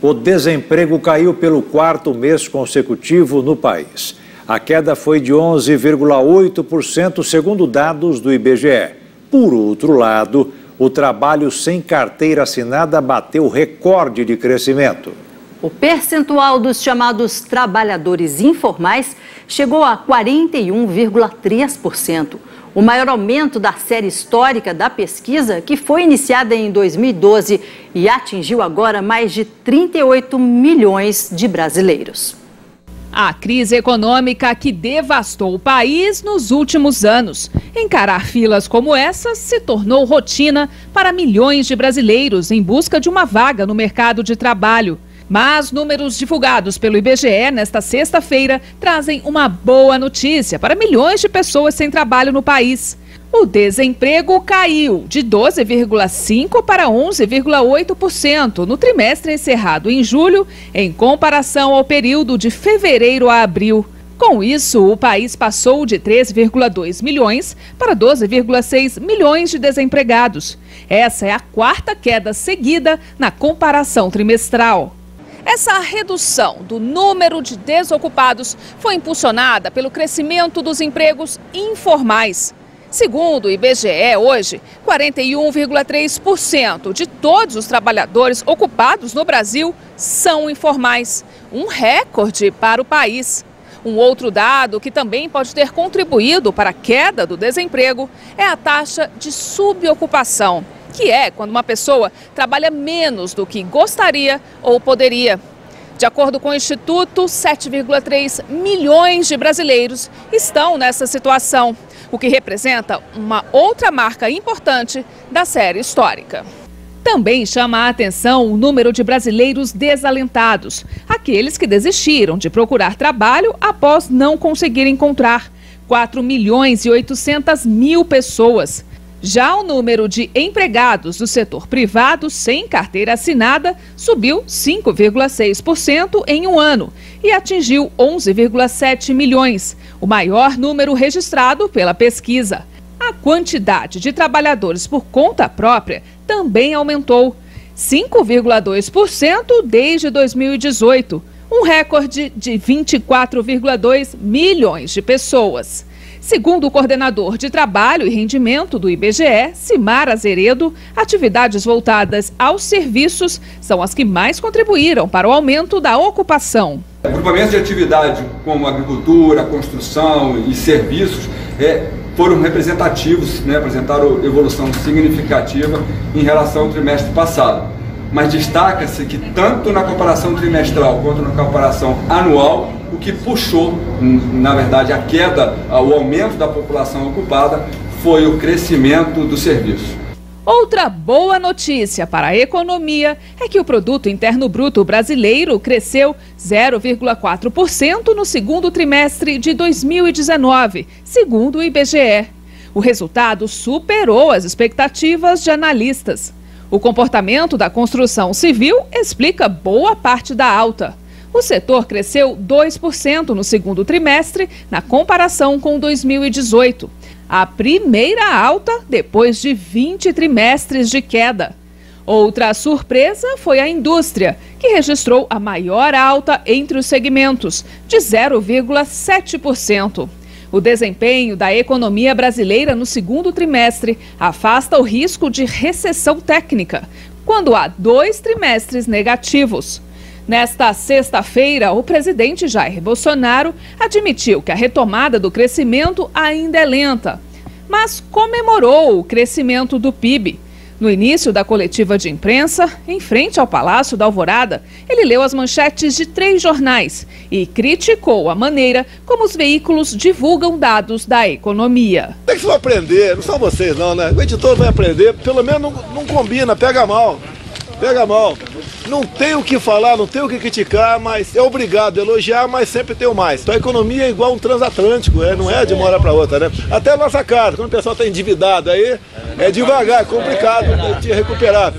O desemprego caiu pelo quarto mês consecutivo no país. A queda foi de 11,8%, segundo dados do IBGE. Por outro lado, o trabalho sem carteira assinada bateu recorde de crescimento. O percentual dos chamados trabalhadores informais chegou a 41,3%. O maior aumento da série histórica da pesquisa, que foi iniciada em 2012 e atingiu agora mais de 38 milhões de brasileiros. A crise econômica que devastou o país nos últimos anos. Encarar filas como essas se tornou rotina para milhões de brasileiros em busca de uma vaga no mercado de trabalho. Mas números divulgados pelo IBGE nesta sexta-feira trazem uma boa notícia para milhões de pessoas sem trabalho no país. O desemprego caiu de 12,5% para 11,8% no trimestre encerrado em julho, em comparação ao período de fevereiro a abril. Com isso, o país passou de 13,2 milhões para 12,6 milhões de desempregados. Essa é a quarta queda seguida na comparação trimestral. Essa redução do número de desocupados foi impulsionada pelo crescimento dos empregos informais. Segundo o IBGE, hoje, 41,3% de todos os trabalhadores ocupados no Brasil são informais, um recorde para o país. Um outro dado que também pode ter contribuído para a queda do desemprego é a taxa de subocupação, que é quando uma pessoa trabalha menos do que gostaria ou poderia. De acordo com o Instituto, 7,3 milhões de brasileiros estão nessa situação, o que representa uma outra marca importante da série histórica. Também chama a atenção o número de brasileiros desalentados, aqueles que desistiram de procurar trabalho após não conseguir encontrar, 4.800.000 pessoas. Já o número de empregados do setor privado sem carteira assinada subiu 5,6% em um ano e atingiu 11,7 milhões, o maior número registrado pela pesquisa. A quantidade de trabalhadores por conta própria também aumentou, 5,2% desde 2018, um recorde de 24,2 milhões de pessoas. Segundo o coordenador de Trabalho e Rendimento do IBGE, Simar Azeredo, atividades voltadas aos serviços são as que mais contribuíram para o aumento da ocupação. Agrupamentos de atividade como agricultura, construção e serviços foram representativos, apresentaram evolução significativa em relação ao trimestre passado. Mas destaca-se que tanto na comparação trimestral quanto na comparação anual, o que puxou, na verdade, a queda, o aumento da população ocupada foi o crescimento do serviço. Outra boa notícia para a economia é que o Produto Interno Bruto brasileiro cresceu 0,4% no segundo trimestre de 2019, segundo o IBGE. O resultado superou as expectativas de analistas. O comportamento da construção civil explica boa parte da alta. O setor cresceu 2% no segundo trimestre, na comparação com 2018. A primeira alta depois de 20 trimestres de queda. Outra surpresa foi a indústria, que registrou a maior alta entre os segmentos, de 0,7%. O desempenho da economia brasileira no segundo trimestre afasta o risco de recessão técnica, quando há 2 trimestres negativos. Nesta sexta-feira, o presidente Jair Bolsonaro admitiu que a retomada do crescimento ainda é lenta, mas comemorou o crescimento do PIB. No início da coletiva de imprensa, em frente ao Palácio da Alvorada, ele leu as manchetes de 3 jornais e criticou a maneira como os veículos divulgam dados da economia. Tem que aprender, não são vocês não, né? O editor vai aprender, pelo menos não combina, pega mal. Pega mal. Não tem o que falar, não tem o que criticar, mas é obrigado a elogiar, mas sempre tem o mais. Então a economia é igual um transatlântico, não é de uma hora para outra, né? Até a nossa casa, quando o pessoal está endividado aí, é devagar, é complicado de recuperar.